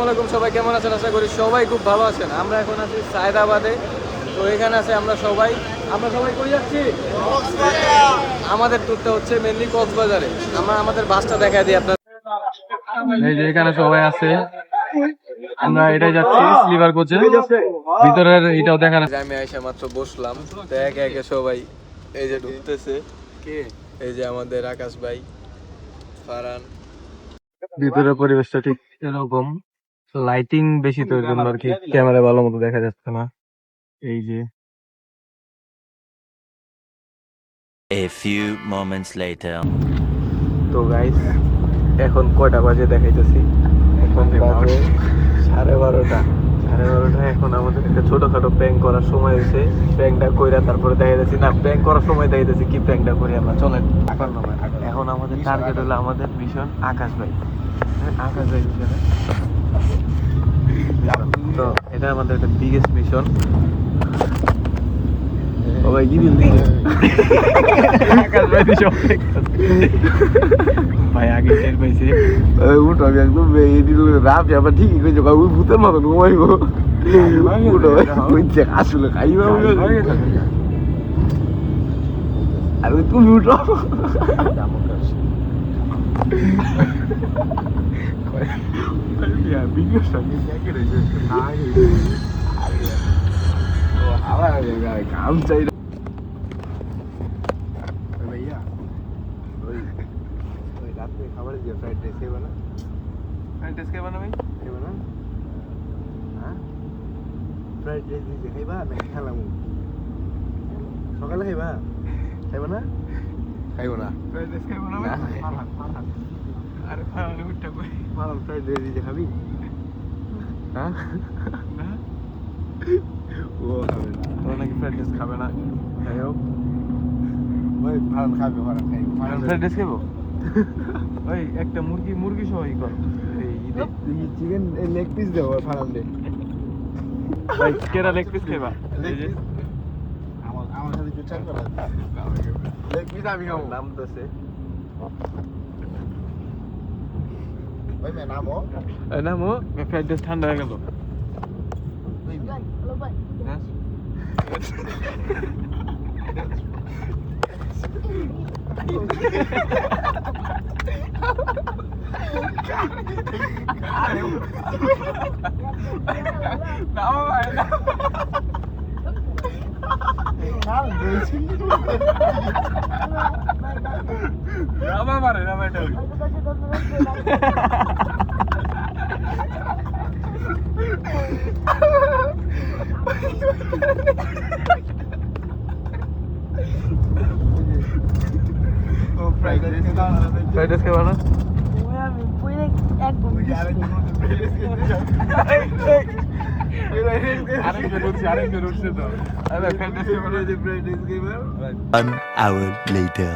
আলাইকুম, সবাই কেমন আছেন? আশা করি সবাই খুব ভালো আছেন। আমরা এখন আছি সায়দাবাদে। তো এখানে আছে আমরা সবাই কই যাচ্ছি? আমাদের ট্যুরটা হচ্ছে মেনলি কক্সবাজারে। আমরা আমাদের বাসটা দেখাই দিই আপনার। এই যে এখানে সবাই আছে, আমরা এটাই যাচ্ছি স্লিপার কোচে। ভিতরের এটাও দেখানো। আমি আইসা মাত্র বসলাম, তো একে একে সবাই এই যে ঢুকতেছে। এই যে আমাদের আকাশ ভাই, ফারহান। ভিতরের পরিবেশটা ঠিক এরকম, লাইটিং বেশি তো এর জন্য আর কি ক্যামেরা ভালো মতো দেখা যাচ্ছে না। এই যে A few moments later. তো গাইস, এখন কয়টা বাজে দেখাইতেছি। এখন বাজে 12:30। 12:30 এখন আমাদের একটা ছোটখাটো প্র্যাঙ্ক করার সময় হয়েছে। প্র্যাঙ্কটা কইরা তারপরে দেখাইতেছি না, প্র্যাঙ্ক করার সময় দেখাইতেছি কি প্র্যাঙ্কটা করি আমরা। চলেন। এখন আমাদের টার্গেট হলো আমাদের মিশন আকাশ ভাই। আকাশ ভাই মিশনে, তো এটা আমাদের একটা বিগেস্ট মিশন। সবাই কি দিন আকাশ ভাই ভাই আগে টের পাইছে। উঠো আমি একদম রাফ আবার ঠিকই কইছো ওই ভূতের মতন ঘুমাইব। উঠো কইছে আসলে খাইবা আর ওই তুমি উঠো। কাম চাই भैया रात में खाবার दिया फ्राइड राइस के बना फ्राइड राइस के बना भाई के बना हाँ फ्राइड राइस দিতে খাইবা নাকি খেলাম সকালে খাইবা খাইবা না খাইবো না फ्राइड राइस के बना ভাই আরে ফারান উঠটা কই মারাম ফ্রাইড রাইস দিতে খাবি হ্যাঁ না ও খাবে না তোরা নাকি ফ্রাইড রাইস খাবে না? যাই হোক, ওই ফারান খাবে ফারান খাইবো ফারান ফ্রাইড রাইস খাবো। ওই একটা মুরগি সহ ই কর, এই ঈদে চিকেন লেগ পিস দেবো ফারান দে ভাই কেরা লেগ পিস খাইবা? এই যে আমার সাথে একটু চার করা লেগ পিস আমি খাবো নাম দছে ভাই মে নামো নামো ফ্রাইড রাইস ঠান্ডা হয়ে গেল। ফ্রাইড রাইস ফ্রাইড রাইস খাবা না? আরেকজন উঠছে তো। আরে ফ্রাইড রাইস খাবা না? ফ্রাইড রাইস খাইবা 1 hour later.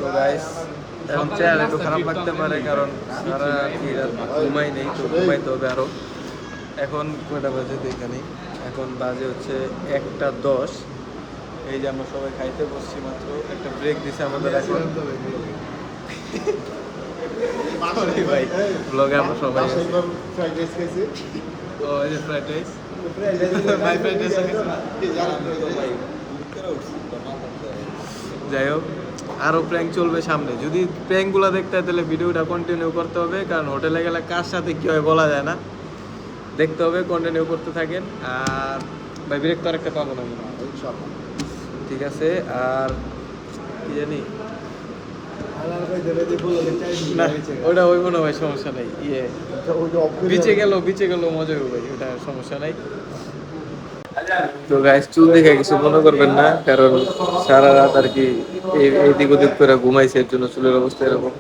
তো গাইস, এখন চেহারা একটু খারাপ লাগতে পারে কারণ সারা রাত ঘুমাই নেই, তো ঘুমাইতে হবে আরো। এখন কয়টা বাজে দেখে নেই, এখন বাজে হচ্ছে 1:10। এই যে আমরা সবাই খাইতে বসছি মাত্র, একটা ব্রেক দিছে আমাদের এখন। Sorry ভাই, ব্লগে আমরা সবাই আছি। ফ্রাইড রাইস খাইছি ও এই যে ফ্রাইড রাইস, ফ্রাইড রাইস ভাই ফ্রাইড রাইস যাই হোক, আরো প্র্যাঙ্ক চলবে সামনে। যদি প্র্যাঙ্কগুলো দেখতে হয় তাহলে ভিডিওটা কন্টিনিউ করতে হবে, কারণ হোটেলে গেলে কার সাথে কি হয় বলা যায় না। দেখতে হবে, কন্টিনিউ করতে থাকেন। আর ভাই ব্রেক তো আরেকটা পাবো না মনে হয়। ঠিক আছে, আর কি জানি না, ওটা হইব না ভাই, সমস্যা নাই। বিচে গেল মজা হবে ভাই, ওটা সমস্যা নাই। তো গাইস, চুল দেখে কিছু মনে করবেন না, কারণ সারা রাত আর কি এইদিক ওদিক করে ঘুমাইছে, এর জন্য চুলের অবস্থা এরকম।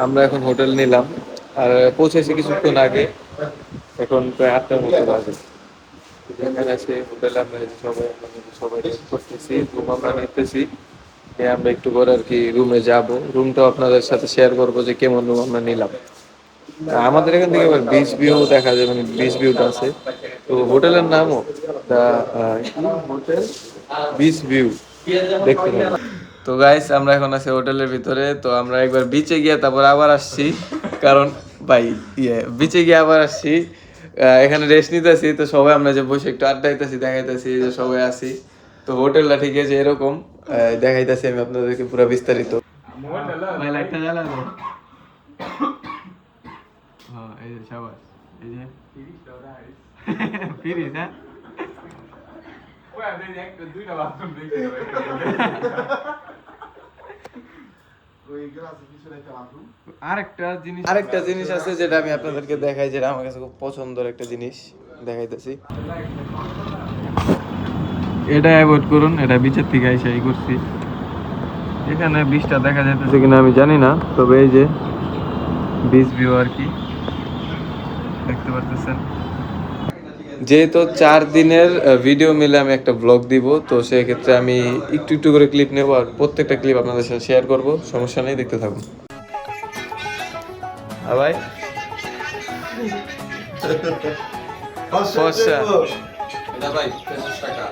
আমরা এখন হোটেল নিলাম আর পৌঁছেছি কিছুক্ষণ আগে, এখন প্রায় 8টার মতো বাজে। এখানে আছে হোটেলে, আমরা সবাই করতেছি, রুম আমরা নিতেছি। আমরা একটু পরে আর কি রুমে যাব, রুমটা আপনাদের সাথে শেয়ার করবো যে কেমন রুম আমরা নিলাম। আমাদের এখান থেকে আবার বিচ ভিউ দেখা যায়, মানে বিচ ভিউটা আছে। তো হোটেলের নামও দা হোটেল বিচ ভিউ, দেখতে পাবেন। তো গাইস আমরা এখন আছি হোটেলের ভিতরে। তো আমরা একবার বিচে গিয়ে তারপর আবার আসছি, কারণ ভাই বিচে গিয়ে আবার আসছি। এখানে রেস্ট নিতেছি, তো সবাই আমরা যে বসে একটু আড্ডাইতেছি, দেখাইতেছি যে সবাই আছি। তো হোটেলটা ঠিক আছে এরকম, দেখাইতেছি আমি আপনাদেরকে পুরো বিস্তারিত। ভাই লাইটটা জ্বালানো। হ্যাঁ এই যে সবাই, এই যে ফিরিস হ্যাঁ। আরেকটা জিনিস আছে যেটা আমি আপনাদেরকে দেখাই, যেটা আমার কাছে খুব পছন্দের একটা জিনিস দেখাইতেছি। এটা অ্যাভয়েড করুন, এটা বিচের থেকে এসে করছি। এখানে বিচটা দেখা যাইতেছে কিনা আমি জানি না, তবে এই যে বিচ ভিউ আর কি দেখতে পারতেছেন। যেহেতু 4 দিনের ভিডিও মিলে আমি একটা ব্লগ দিব, তো সেক্ষেত্রে আমি একটু একটু করে ক্লিপ নেব আর প্রত্যেকটা ক্লিপ আপনাদের সাথে শেয়ার করব। সমস্যা নেই, দেখতে থাকুন। ভাই এটা ভাই 50 টাকা।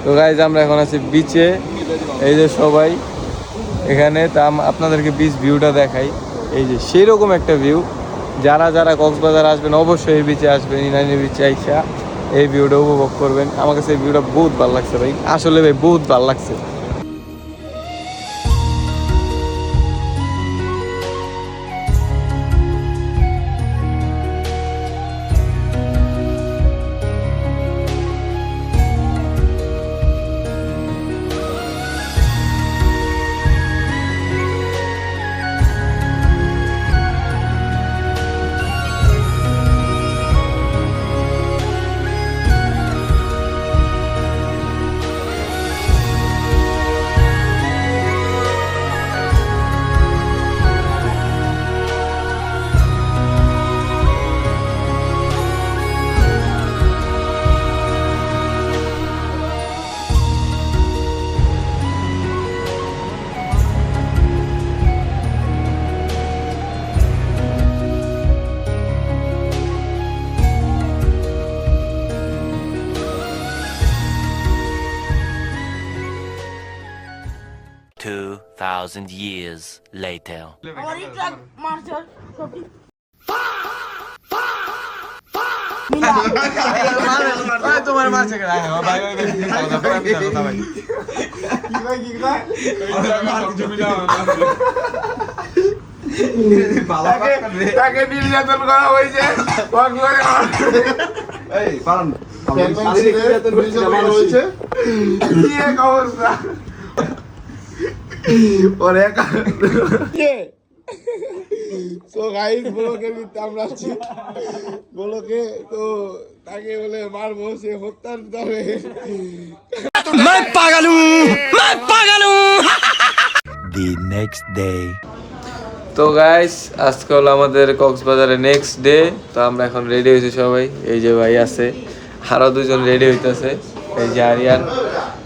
তো গাইজ আমরা এখন আছি বিচে, এই যে সবাই এখানে। তা আপনাদেরকে বিচ ভিউটা দেখাই, এই যে সেরকম একটা ভিউ। যারা যারা কক্সবাজার আসবেন অবশ্যই এই বিচে আসবেন, ইনানি বিচে আইসা এই ভিউটা উপভোগ করবেন। আমার কাছে এই ভিউটা বহুত ভালো লাগছে ভাই, আসলে ভাই বহুত ভালো লাগছে। $2,000 years later. তোমার মাঝে তাকে নির্যাতন করা হয়েছে। তো গাইস বলোকে আমরা আছি বলোকে, তো তাকে বলে মারবো, সে হত্যার যাবে। The next day. তো গাইস আজকে হলো আমাদের কক্সবাজারের নেক্সট ডে। তো আমরা এখন রেডি হয়েছি সবাই, এই যে ভাই আছে, আরো 2 জন রেডি হইতেছে, এই যে আরিয়ান।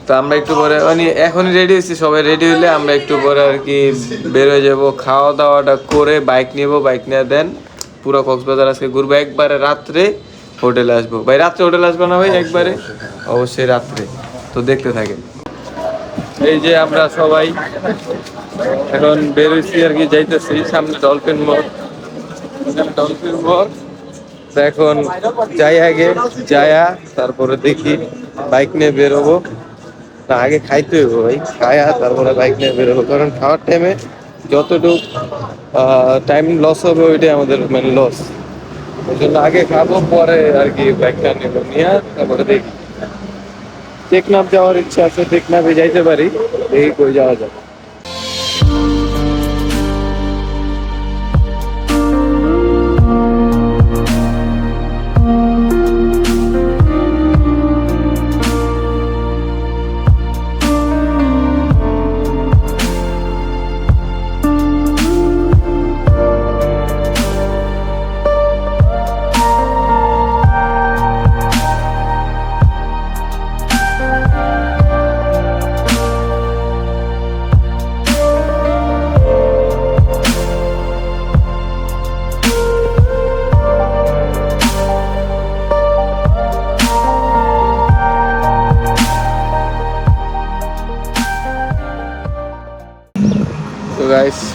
তো আমরা একটু পরে মানে এখনই রেডি হয়েছি, সবাই রেডি হইলে আমরা একটু পরে আর কি বের হয়ে যাবো, খাওয়া দাওয়াটা করে বাইক নিব, বাইক নিয়ে দেন পুরো কক্সবাজার আজকে ঘুরবো। একবারে রাত্রে হোটেলে আসবো ভাই, রাত্রে হোটেলে আসবো না ভাই একবারে? অবশ্যই রাত্রে। তো দেখতে থাকেন। এই যে আমরা সবাই এখন বের হয়েছি আর কি, যাইতেছি সামনে ডলফিন মোড়। ডলফিন মোড় তো এখন যাই, আগে যায়া তারপরে দেখি বাইক নিয়ে বেরোবো। না আগে খাইতে হইব ভাই, খায়া তারপরে বাইক নিয়ে বেরোবো, কারণ খাওয়ার টাইমে যতটুকু টাইম লস হবে ওইটাই আমাদের মানে লস। ওই জন্য আগে খাবো, পরে আর কি বাইকটা নেবো, নিয়ে তারপরে দেখি। টেকনাফ যাওয়ার ইচ্ছা আছে, টেকনাফে যাইতে পারি, দেখি কই যাওয়া যায়।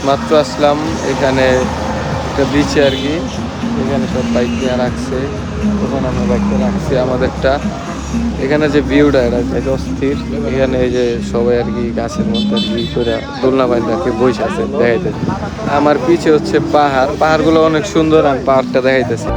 মাত্র আসলাম এখানে একটা বিচে আর কি, এখানে সব বাইক নিয়ে রাখছে, ওখানে আমরা বাইকটা রাখছি আমাদেরটা। এখানে যে ভিউটা এটা বেশ অস্থির, এখানে এই যে সবাই আর কি গাছের মধ্যে আর কি করে দোলনা বাইন্দা আর কি বসে আছে দেখাইতে। আমার পিছে হচ্ছে পাহাড়, পাহাড়গুলো অনেক সুন্দর, আমি পাহাড়টা দেখাইতেছি।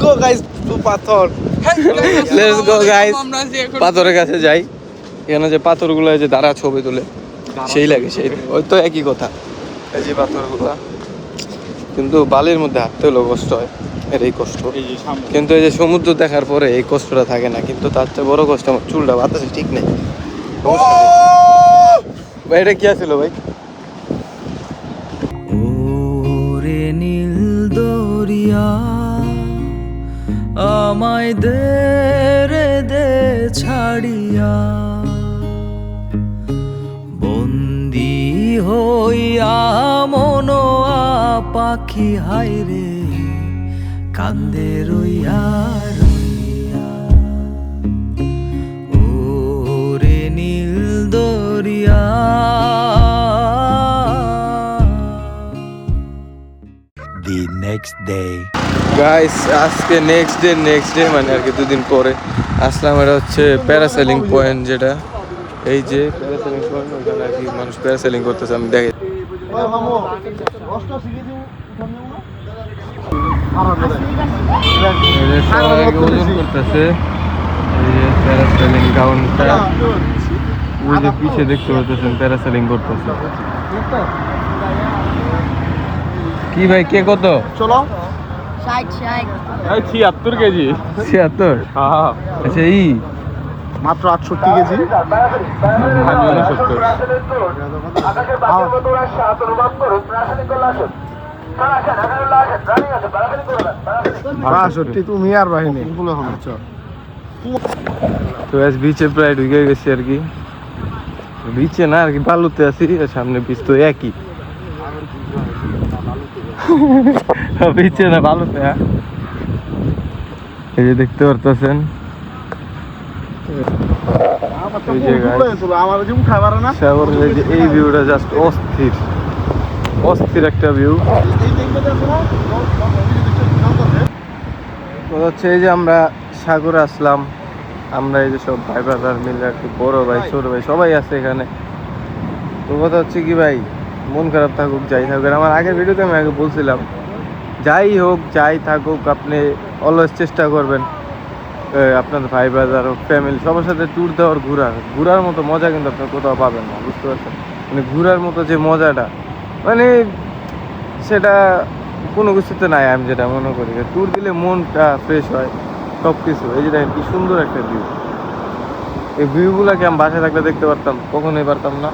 Go guys to পাথর। লেটস গো গাইস, পাথরের কাছে যাই। এখানে যে পাথরগুলো যে দাঁড়া ছবি তুলে সেই লাগে, সেই ওই তো একই কথা। এই যে পাথরগুলো, কিন্তু বালির মধ্যে হাঁটতে হলেও কষ্ট হয়, এটাই কষ্ট। কিন্তু এই যে সমুদ্র দেখার পরে এই কষ্টটা থাকে না, কিন্তু তার চেয়ে বড় কষ্ট আমার চুলটা বাতাসে ঠিক নেই। ভাই এটা কি আছিল ভাই? ওরে নীল দরিয়া আমায় দে রে দে ছাড়িয়া, বন্দি হইয়া মনোয়া পাখি হায়রে কান্দে রইয়া রইয়া। ওরে নীল দরিয়া। The next day. গাইস আজকে নেক্সট ডে মানে আর কি দুদিন পরে আসলাম। এটা হচ্ছে প্যারাসেলিং পয়েন্ট, যেটা এই যে প্যারাসেলিং পয়েন্ট, ওইখানে আর কি মানুষ প্যারাসেলিং করতেছে। আমি দেখি ওই মামু কষ্ট শিখে দিও ওজন করতেছে। এই যে প্যারাসেলিং গ্রাউন্ডটা, ওই যে পিছে দেখতে পাচ্ছেন প্যারাসেলিং করতেছে। কি ভাই কে কত? চলো 76 কেজি। 76? আচ্ছা ই মাত্র 68 কেজি। আমি 69। তুমি আর বাহিনী তো আজ বিচে প্রায় ঢুকে গেছি আর কি। বিচে না আর কি, বালুতে আছি, সামনে বিচ তো একই। বিচে না বালুতে। এই যে দেখতে পারতেছেন এই ভিউটা জাস্ট অস্থির, অস্থির একটা ভিউ হচ্ছে। এই যে আমরা সাগরে আসলাম, আমরা এই যে সব ভাই ব্রাদার মিলে আর কি, বড় ভাই ছোট ভাই সবাই আছে এখানে। তো কথা হচ্ছে কি ভাই, মন খারাপ থাকুক যাই থাকুক, আমার আগের ভিডিওতে আমি আগে বলছিলাম, যাই হোক যাই থাকুক আপনি অলওয়েজ চেষ্টা করবেন আপনার ভাই ব্রাদার হোক ফ্যামিলি সবার সাথে ট্যুর দেওয়ার, ঘোরার মতো মজা কিন্তু আপনি কোথাও পাবেন না, বুঝতে পারছেন? মানে ঘোরার মতো যে মজাটা, মানে সেটা কোনো কিছুতে নাই। আমি যেটা মনে করি, ট্যুর দিলে মনটা ফ্রেশ হয় সব কিছু। এই যে দেখেন কি সুন্দর একটা ভিউ, এই ভিউগুলোকে আমি বাসায় থাকলে দেখতে পারতাম, কখনোই পারতাম না।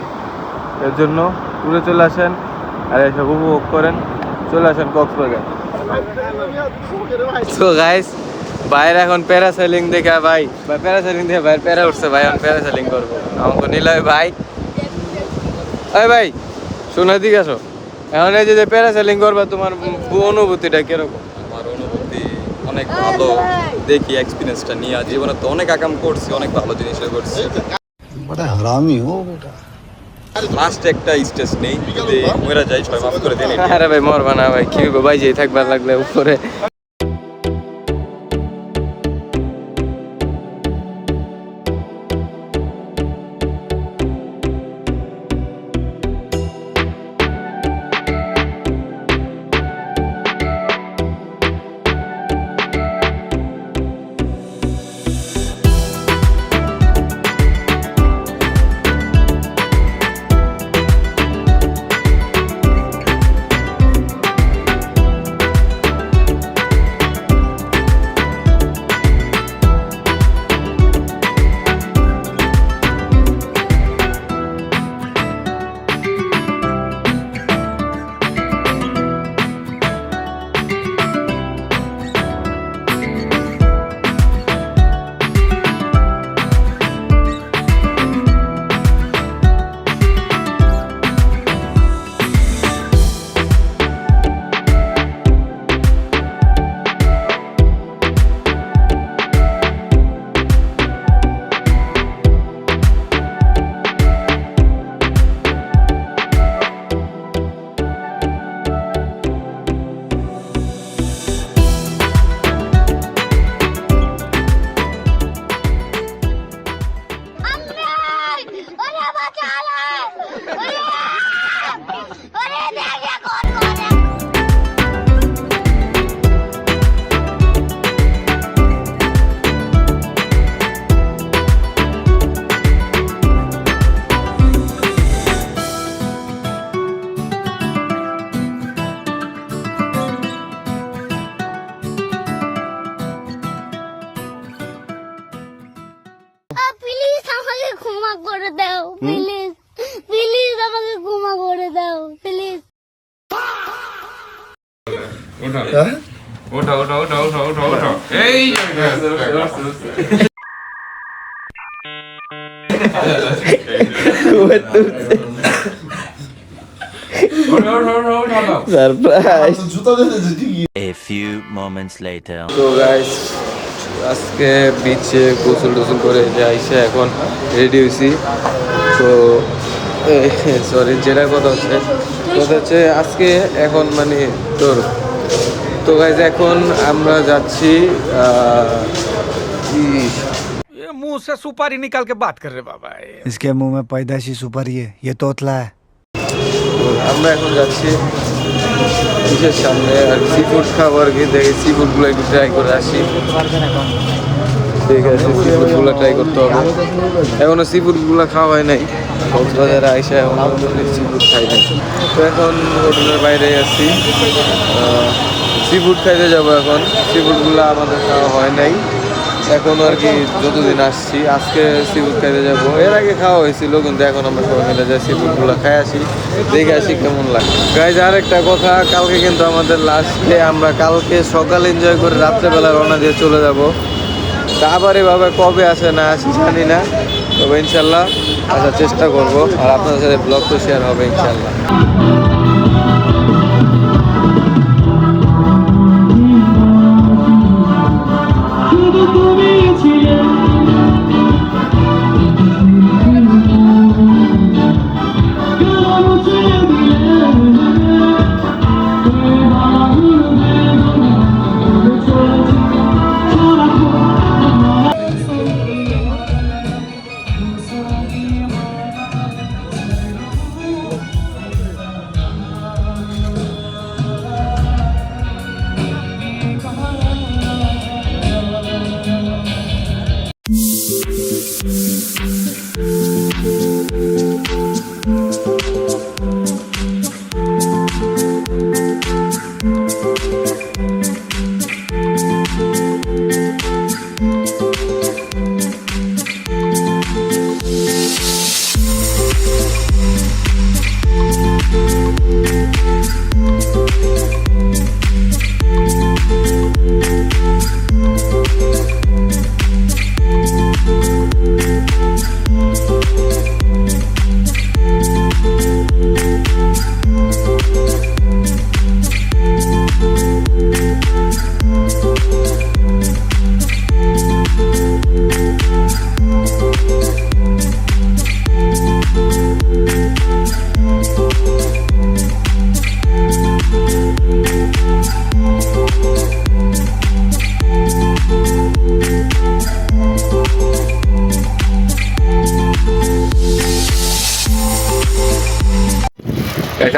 এর জন্য ট্যুরে চলে আসেন আর এসব উপভোগ করেন, চলে আসেন কক্সবাজার। তো গাইস বাইরে এখন প্যারাসেলিং দেখে ভাই প্যারাসেলিং দেখে ভাই প্যারা উঠছে, ভাই এখন প্যারাসেলিং করবো। আমাকে নিলয় ভাই, ওই ভাই শোনা দিক আসো, এখন এই যে প্যারাসেলিং করবা, তোমার অনুভূতিটা কিরকম? আমার অনুভূতি অনেক ভালো, দেখি এক্সপিরিয়েন্সটা নিয়ে জীবনে তো অনেক আকাম করছি, অনেক ভালো জিনিসটা করছি। লাস্ট একটা স্টেজ নেই, যদি মরে যাই সবাই মাফ করে দেন। আরে ভাই মরবা না ভাই, কি ভাই যেই থাকবার লাগলে উপরে। প্লিজ আমাকে ক্ষমা করে দাও প্লিজ প্লিজ আমাকে ক্ষমা করে দাও প্লিজ ওঠা এই সারপ্রাইজ জুতা দিতে ঠিকই A few moments later. তো গাইস আজকে বিচে গোসল টোসল করে যাইছে এখন রেডি হয়েছি তো সরি যেটা কথা হচ্ছে আজকে এখন মানে তো গাইস এখন আমরা যাচ্ছি मुंह से सुपारी निकाल के बात कर रहे बाबा इसके मुंह में पैदाइशी सुपारी है ये तोतला है আমরা এখন যাচ্ছি বিচের সামনে আর সি ফুড খাবার গিয়ে দেখি সি ফুডগুলো একটু ট্রাই করে আসি ঠিক আছে সি ফুডগুলো ট্রাই করতে হবে এখনো সি ফুডগুলো খাওয়া হয় নাই কক্সবাজারে আইসা এখন সি ফুড খাই নাই তো এখন হোটেলের বাইরে আছি সি ফুড খাইতে যাবো এখন সি ফুডগুলো আমাদের খাওয়া হয় নাই এখন আর কি যতদিন আসছি আজকে সি ফুড খাইতে যাবো এর আগে খাওয়া হয়েছিল কিন্তু এখন আমরা সবাই মিলে যাই সি ফুডগুলো খাই আসি দেখে আসি কেমন লাগে গাইজ আর একটা কথা কালকে কিন্তু আমাদের লাস্ট ডে আমরা কালকে সকাল এনজয় করে রাত্রেবেলা রওনা দিয়ে চলে যাব তা আবার এভাবে কবে আসে না আসি জানি না তবে ইনশাল্লাহ আসার চেষ্টা করব আর আপনাদের সাথে ব্লগ তো শেয়ার হবে ইনশাল্লাহ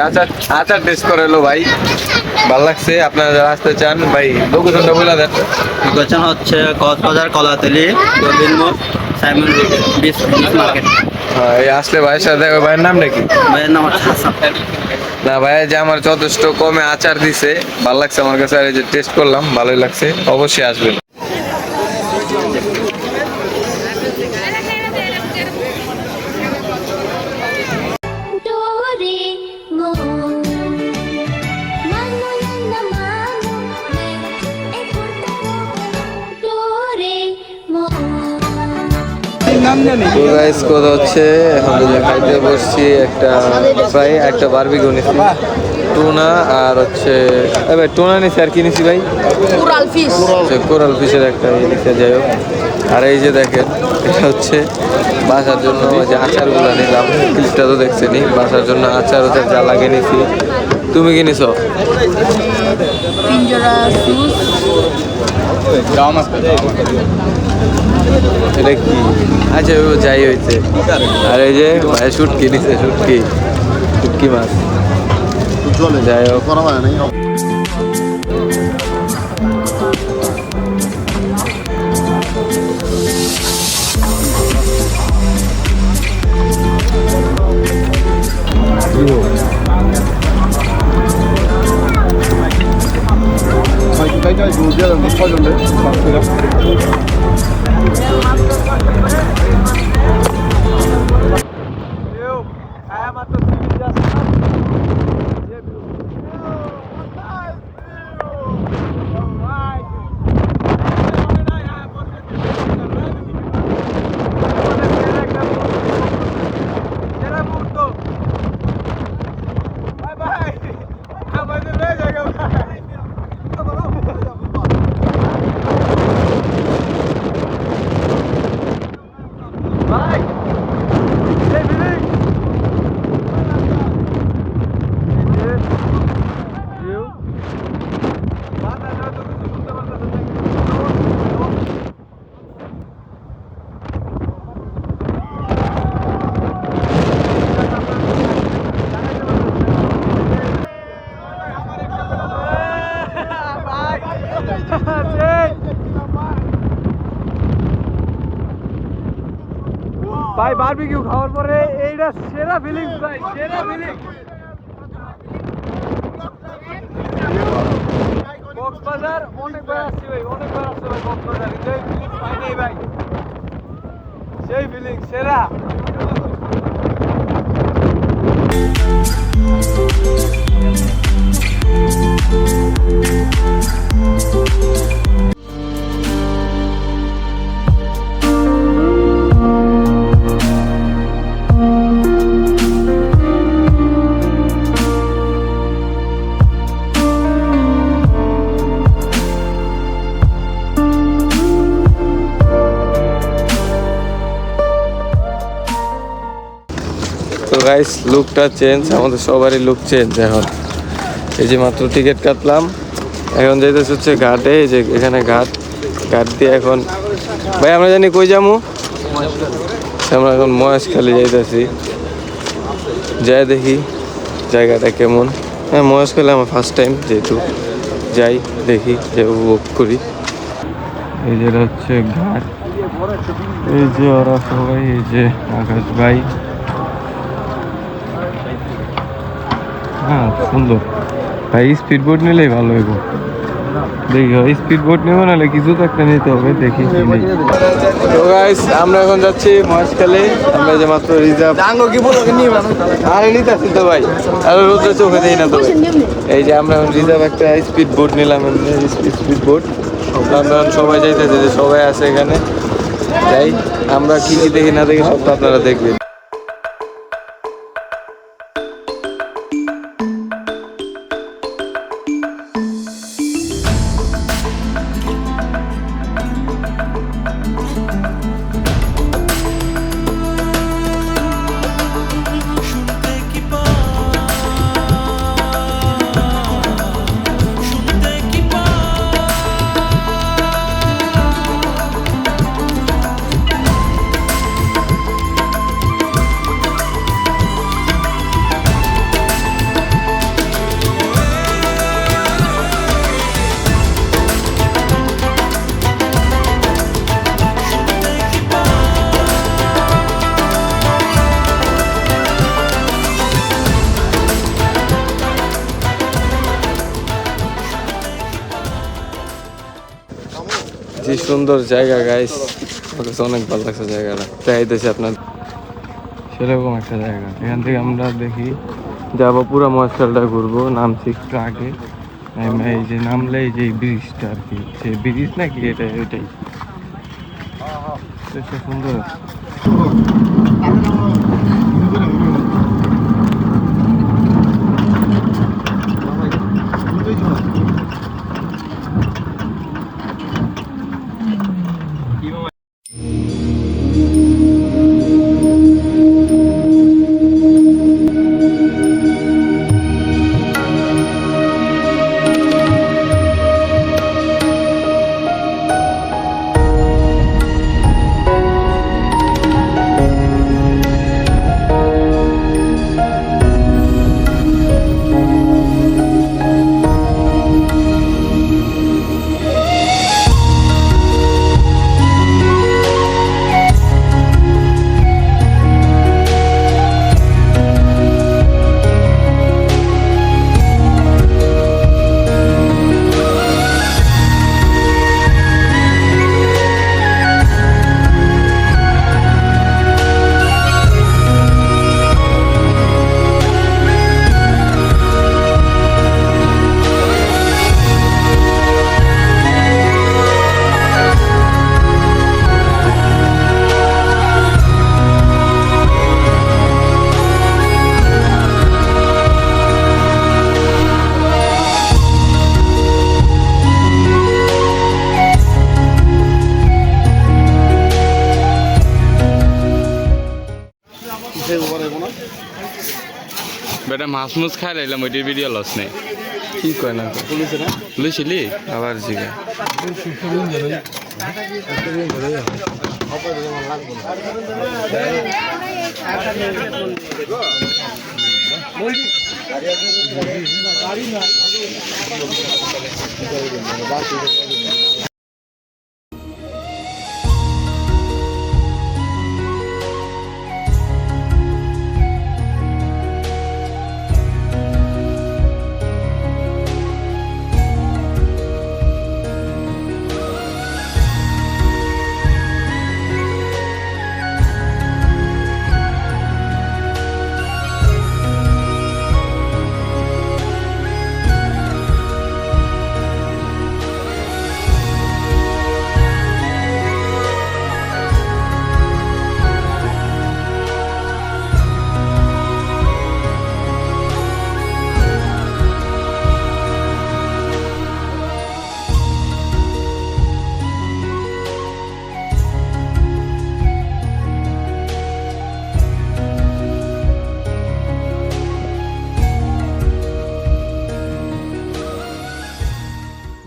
আচার আচার টেস্ট করে এলো ভাই ভালো লাগছে আপনারা যারা আসতে চান ভাই লোকেশনটা বলে দেন লোকেশন হচ্ছে Cox's Bazar Kolatoli Gobindapur Simon beach market হ্যাঁ এই আসলে ভাইয়ের সাথে ভাইয়ের নাম নাকি ভাইয়ের নাম হচ্ছে হাসান না ভাইয়া যে আমার যথেষ্ট কমে আচার দিছে ভালো লাগছে আমার কাছে আর এই যে টেস্ট করলাম ভালোই লাগছে অবশ্যই আসবেন তো গাইস কথা হচ্ছে এখন যে খাইতে বসছি একটা ফ্রাই একটা বারবিকিউ নিছি টুনা আর হচ্ছে ভাই টুনা নিছি আর কি নিছি ভাই কোরাল ফিশের একটা নিচে যাই হোক আর এই যে দেখেন এটা হচ্ছে বাসার জন্য যে আচারগুলো নিলাম ক্লিপটা তো দেখছেনি বাসার জন্য আচার হচ্ছে যা লাগে নিছি তুমি কি নিছো 3 জোড়া শুজ এটা কি? আচ্ছা ও যাই হয়েছে। আর এই যে ভাই শুটকি দিছে, শুটকি মাছ। চলে যাই হোক। করা হয় নাই ভাই বারবিকিউ খাওয়ার পরে এইটা সেরা ফিলিংস ভাই, সেরা ফিলিংস। কক্সবাজার অনেকবার আসছি ভাই, অনেকবার আসছি ভাই কক্সবাজার। এই ফিলিংস পাই নাই ভাই, সেই ফিলিংস সেরা। তো গাইস লুকটা চেঞ্জ, আমাদের সবারই লুক চেঞ্জ এখন। এই যে মাত্র টিকিট কাটলাম, এখন যাইতেছে হচ্ছে ঘাটে। এই যে এখানে ঘাট দিয়ে এখন ভাই আমরা জানি কই যামু, আমরা এখন মহেশখালী যাইতেছি। যাই দেখি জায়গাটা কেমন। হ্যাঁ মহেশখালী আমার ফার্স্ট টাইম, যেহেতু যাই দেখি, যে উপভোগ করি। এই যেটা হচ্ছে ঘাট, এই যে ওরা সবাই, এই যে আকাশ ভাই। হ্যাঁ সুন্দর ভাই, স্পিড বোট নিলেই ভালো হইব। দেখি স্পিড বোট নেবো, নাহলে কিছু তো একটা নিতে হবে, দেখি কি নেই। তো গাইস আমরা এখন যাচ্ছি মহেশখালী। আমরা যে মাত্র রিজার্ভ আরে নিতে আসছি তো ভাই, আর রোদ্রে চোখে দেই না তো ভাই। এই যে আমরা এখন রিজার্ভ একটা স্পিড বোট নিলাম, স্পিড বোট। আমরা এখন সবাই যাইতেছে, যে সবাই আছে এখানে। যাই আমরা কি কি দেখি না দেখি সব তো আপনারা দেখবেন। যে সুন্দর জায়গা গাইস, আমার কাছে অনেক ভালো লাগছে জায়গাটা। দেখাইতেছি আপনার, সেরকম একটা জায়গা। এখান থেকে আমরা দেখি যাবো পুরো মহেশখালীটা ঘুরবো। নামছি একটু আগে, এই যে নামলে এই যে ব্রিজটা আর কি, সেই ব্রিজ নাকি এটা, এটাই সুন্দর। বেটা মাছ মুছ খাই লাইলাম ওইটির ভিডিও লস নেই কি কয় না লইছিলি আবার জিগা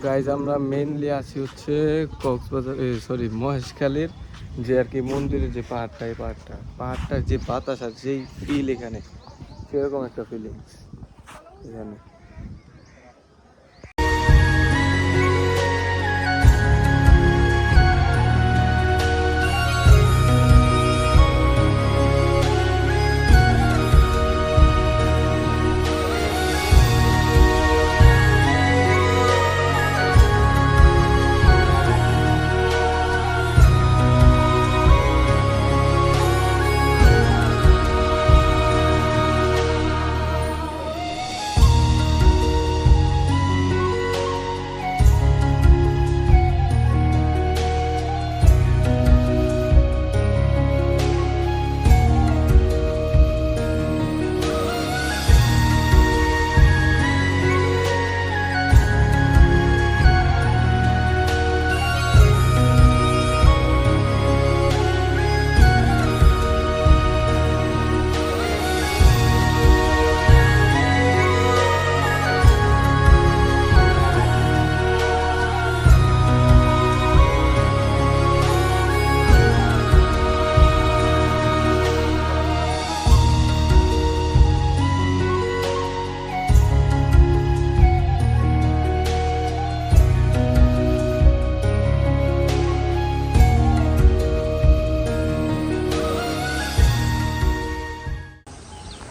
গাইজ আমরা মেইনলি আছি হচ্ছে কক্সবাজার সরি মহেশখালীর যে আর কি মন্দিরের যে পাহাড়টা এই পাহাড়টার যে বাতাস আর যেই ফিল এখানে সেরকম একটা ফিলিংস এখানে।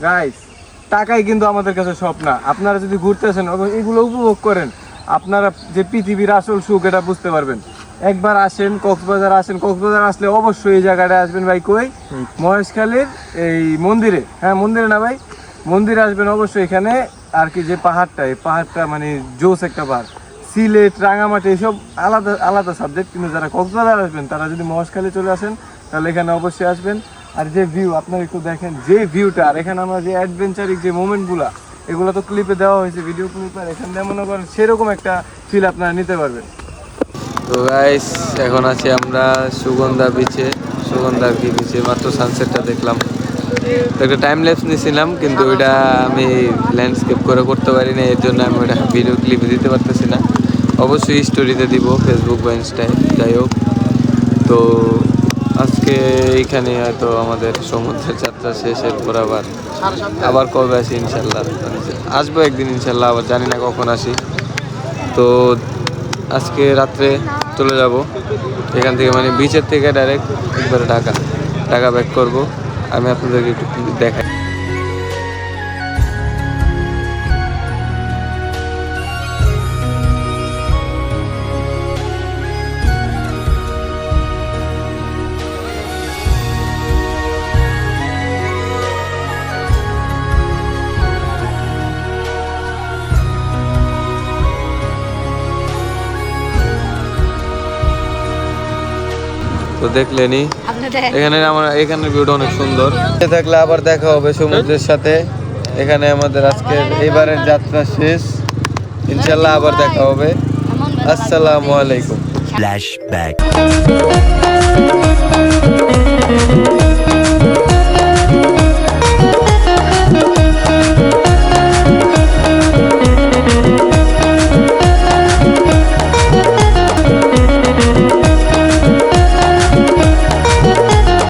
গাইস টাকাই কিন্তু আমাদের কাছে সব না। আপনারা যদি ঘুরতে আসেন এগুলো উপভোগ করেন, আপনারা যে পৃথিবীর আসল সুখ এটা বুঝতে পারবেন। একবার আসেন কক্সবাজার, কক্সবাজার আসলে অবশ্যই এই জায়গাটা আসবেন ভাই। কই? মহেশখালীর এই মন্দিরে। হ্যাঁ মন্দিরে না ভাই, মন্দিরে আসবেন অবশ্যই। এখানে আর কি যে পাহাড়টা, এই পাহাড়টা মানে জোস একটা পাহাড়। সিলেট, রাঙামাটি এসব আলাদা আলাদা সাবজেক্ট, কিন্তু যারা কক্সবাজার আসবেন তারা যদি মহেশখালী চলে আসেন তাহলে এখানে অবশ্যই আসবেন। আর যে ভিউ আপনারা একটু দেখেন, যে ভিউটা, আর এখানে আমরা যে অ্যাডভেঞ্চারিক যে মোমেন্টগুলো এগুলো তো ক্লিপে দেওয়া হয়েছে, ভিডিও ক্লিপে, এখানে মনে করেন সেরকম একটা ফিল আপনারা নিতে পারবেন। তো গাইস এখন আছি আমরা সুগন্ধা বিচে, সুগন্ধার কি বিচে মাত্র সানসেটটা দেখলাম। তো একটা টাইম ল্যাপস নিয়েছিলাম কিন্তু ওইটা আমি ল্যান্ডস্কেপ করে করতে পারি না, এর জন্য আমি ওইটা ভিডিও ক্লিপে দিতে পারতেছি না। অবশ্যই স্টোরিতে দিব, ফেসবুক বা ইনস্টায়, যাই হোক। তো আজকে এইখানে হয়তো আমাদের সমুদ্রের যাত্রা শেষ, এরপর আবার কবে আসি ইনশাল্লাহ, আসবো একদিন ইনশাল্লাহ, আবার জানি না কখন আসি। তো আজকে রাত্রে চলে যাব এখান থেকে, মানে বিচের থেকে ডাইরেক্ট একবারে ঢাকা ব্যাক করব। আমি আপনাদেরকে একটু দেখাই। তো দেখলেনি এখানের ভিউটা অনেক সুন্দর। থাকলে আবার দেখা হবে সমুদ্রের সাথে। এখানে আমাদের আজকে এবারের যাত্রা শেষ, ইনশাল্লাহ আবার দেখা হবে। আসসালামু আলাইকুম। Flashback.